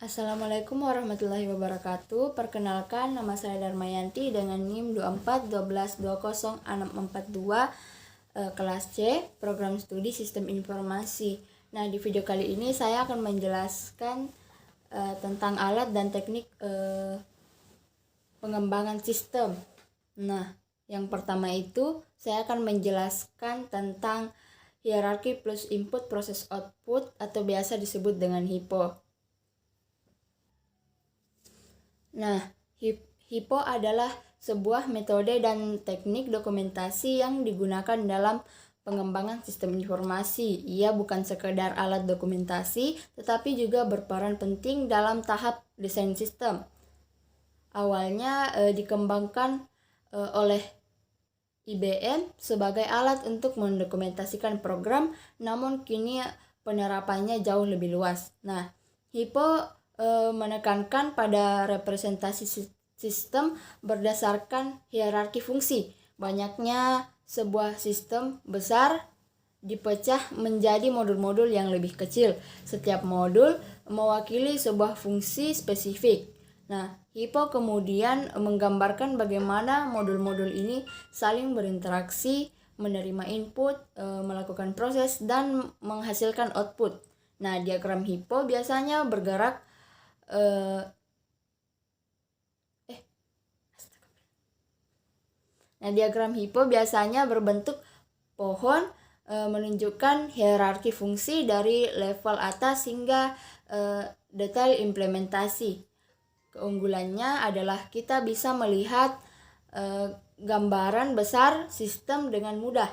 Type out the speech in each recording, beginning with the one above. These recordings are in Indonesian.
Assalamualaikum warahmatullahi wabarakatuh. Perkenalkan, nama saya Darmayanti dengan NIM 2412206442 kelas C, Program Studi Sistem Informasi. Nah, di video kali ini saya akan menjelaskan tentang alat dan teknik pengembangan sistem. Nah, yang pertama itu saya akan menjelaskan tentang hierarki plus input proses output atau biasa disebut dengan HIPO. Nah, HIPO adalah sebuah metode dan teknik dokumentasi yang digunakan dalam pengembangan sistem informasi. Ia bukan sekedar alat dokumentasi, tetapi juga berperan penting dalam tahap desain sistem. Awalnya dikembangkan oleh IBM sebagai alat untuk mendokumentasikan program, namun kini penerapannya jauh lebih luas. Nah, HIPO menekankan pada representasi sistem berdasarkan hierarki fungsi. Banyaknya sebuah sistem besar dipecah menjadi modul-modul yang lebih kecil. Setiap modul mewakili sebuah fungsi spesifik. Nah, HIPO kemudian menggambarkan bagaimana modul-modul ini saling berinteraksi, menerima input, melakukan proses, dan menghasilkan output. Nah, diagram HIPO biasanya bergerak diagram HIPO biasanya berbentuk pohon, menunjukkan hierarki fungsi dari level atas hingga detail implementasi. Keunggulannya adalah kita bisa melihat gambaran besar sistem dengan mudah,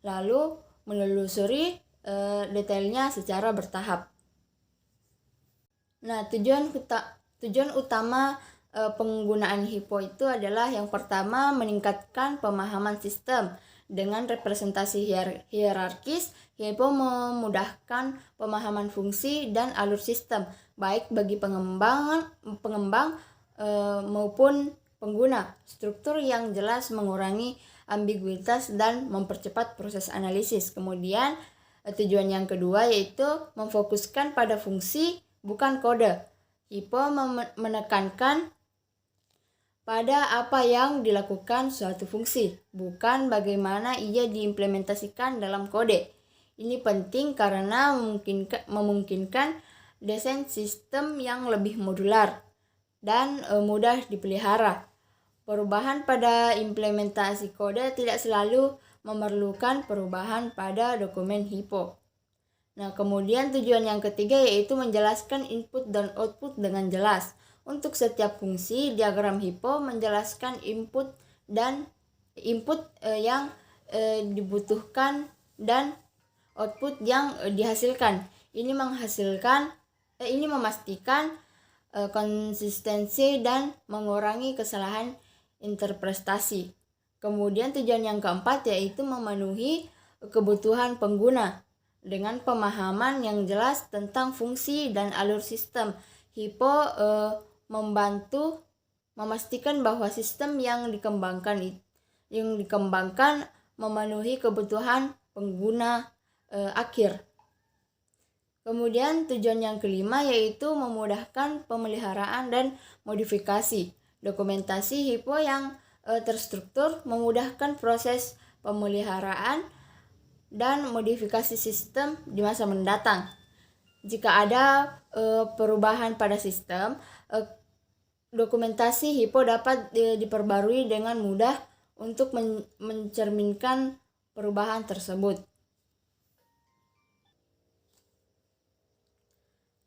lalu menelusuri detailnya secara bertahap. Nah, tujuan utama penggunaan HIPO itu adalah yang pertama meningkatkan pemahaman sistem. Dengan representasi hierarkis, HIPO memudahkan pemahaman fungsi dan alur sistem, baik bagi pengembang maupun pengguna. Struktur yang jelas mengurangi ambiguitas dan mempercepat proses analisis. Kemudian tujuan yang kedua yaitu memfokuskan pada fungsi bukan kode. HIPO menekankan pada apa yang dilakukan suatu fungsi, bukan bagaimana ia diimplementasikan dalam kode. Ini penting karena memungkinkan desain sistem yang lebih modular dan mudah dipelihara. Perubahan pada implementasi kode tidak selalu memerlukan perubahan pada dokumen HIPO. Nah, kemudian tujuan yang ketiga yaitu menjelaskan input dan output dengan jelas. Untuk setiap fungsi, diagram HIPO menjelaskan input yang dibutuhkan dan output yang dihasilkan. Ini memastikan konsistensi dan mengurangi kesalahan interpretasi. Kemudian tujuan yang keempat yaitu memenuhi kebutuhan pengguna. Dengan pemahaman yang jelas tentang fungsi dan alur sistem, HIPO membantu memastikan bahwa sistem yang dikembangkan memenuhi kebutuhan pengguna akhir. Kemudian tujuan yang kelima yaitu memudahkan pemeliharaan dan modifikasi. Dokumentasi HIPO yang terstruktur memudahkan proses pemeliharaan dan modifikasi sistem di masa mendatang. Jika ada perubahan pada sistem, dokumentasi HIPO dapat diperbarui dengan mudah untuk mencerminkan perubahan tersebut.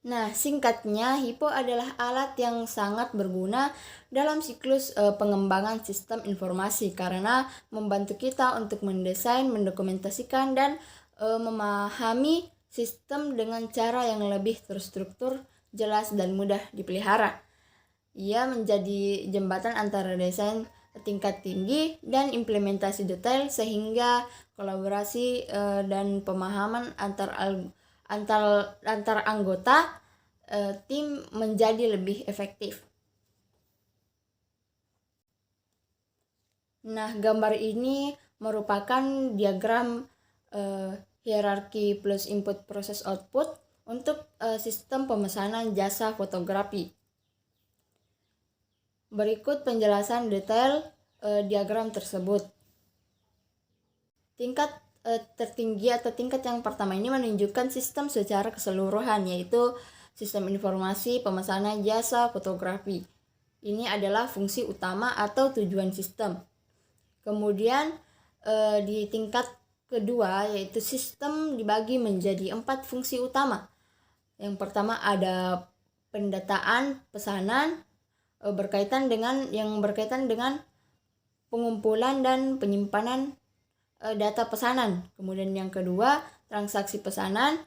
Nah, singkatnya, HIPO adalah alat yang sangat berguna dalam siklus pengembangan sistem informasi karena membantu kita untuk mendesain, mendokumentasikan, dan memahami sistem dengan cara yang lebih terstruktur, jelas, dan mudah dipelihara. Ia menjadi jembatan antara desain tingkat tinggi dan implementasi detail sehingga kolaborasi dan pemahaman antar anggota tim menjadi lebih efektif. Nah, gambar ini merupakan diagram hierarki plus input proses output untuk sistem pemesanan jasa fotografi. Berikut penjelasan detail diagram tersebut. Tingkat tertinggi atau tingkat yang pertama ini menunjukkan sistem secara keseluruhan, yaitu sistem informasi pemesanan jasa fotografi. Ini adalah fungsi utama atau tujuan sistem. Kemudian di tingkat kedua, yaitu sistem dibagi menjadi 4 fungsi utama. Yang pertama ada pendataan pesanan berkaitan dengan pengumpulan dan penyimpanan data pesanan. Kemudian yang kedua, transaksi pesanan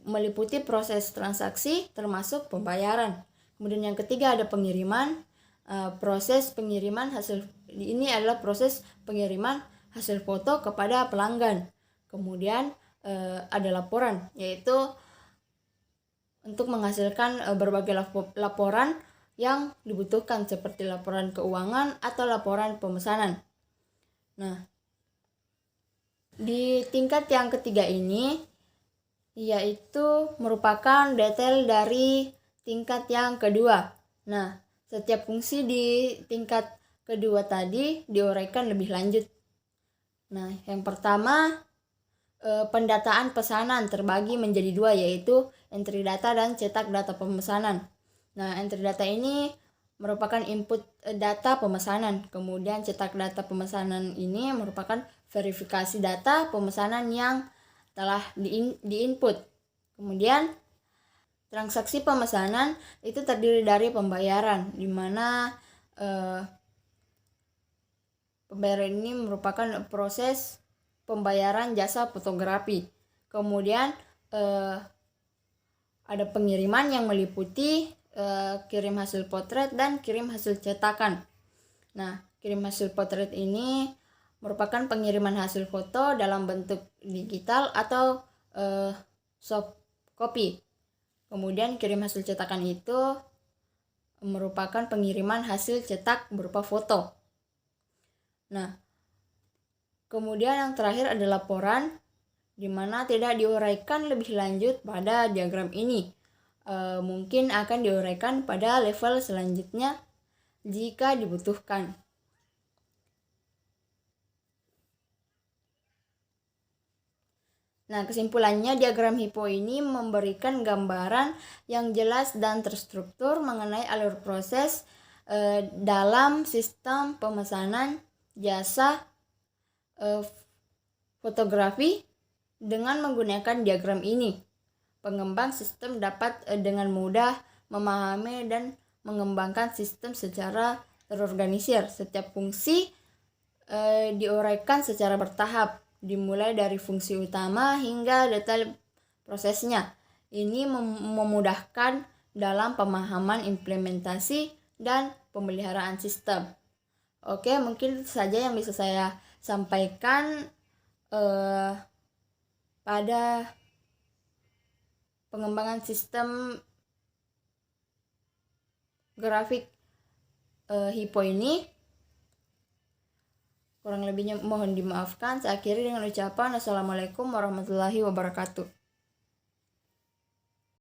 meliputi proses transaksi termasuk pembayaran. Kemudian yang ketiga ada pengiriman. Proses pengiriman hasil ini adalah proses pengiriman hasil foto kepada pelanggan. Kemudian ada laporan, yaitu untuk menghasilkan berbagai laporan yang dibutuhkan seperti laporan keuangan atau laporan pemesanan. Nah, di tingkat yang ketiga ini yaitu merupakan detail dari tingkat yang kedua. Nah, setiap fungsi di tingkat kedua tadi diuraikan lebih lanjut. Nah, yang pertama pendataan pesanan terbagi menjadi 2, yaitu entry data dan cetak data pemesanan. Nah, entry data ini merupakan input data pemesanan. Kemudian cetak data pemesanan ini merupakan verifikasi data pemesanan yang telah di-input. Kemudian transaksi pemesanan itu terdiri dari pembayaran, di mana pembayaran ini merupakan proses pembayaran jasa fotografi. Kemudian ada pengiriman yang meliputi kirim hasil potret dan kirim hasil cetakan. Nah, kirim hasil potret ini merupakan pengiriman hasil foto dalam bentuk digital atau soft copy. Kemudian kirim hasil cetakan itu merupakan pengiriman hasil cetak berupa foto. Nah, kemudian yang terakhir ada laporan, di mana tidak diuraikan lebih lanjut pada diagram ini. Mungkin akan diuraikan pada level selanjutnya jika dibutuhkan. Nah, kesimpulannya diagram HIPPO ini memberikan gambaran yang jelas dan terstruktur mengenai alur proses dalam sistem pemesanan jasa fotografi. Dengan menggunakan diagram ini, pengembang sistem dapat dengan mudah memahami dan mengembangkan sistem secara terorganisir. Setiap fungsi diuraikan secara bertahap, dimulai dari fungsi utama hingga detail prosesnya. Ini memudahkan dalam pemahaman implementasi dan pemeliharaan sistem. Oke, mungkin itu saja yang bisa saya sampaikan pada pengembangan sistem grafik HIPPO ini. Kurang lebihnya mohon dimaafkan. Saya akhiri dengan ucapan Assalamualaikum warahmatullahi wabarakatuh.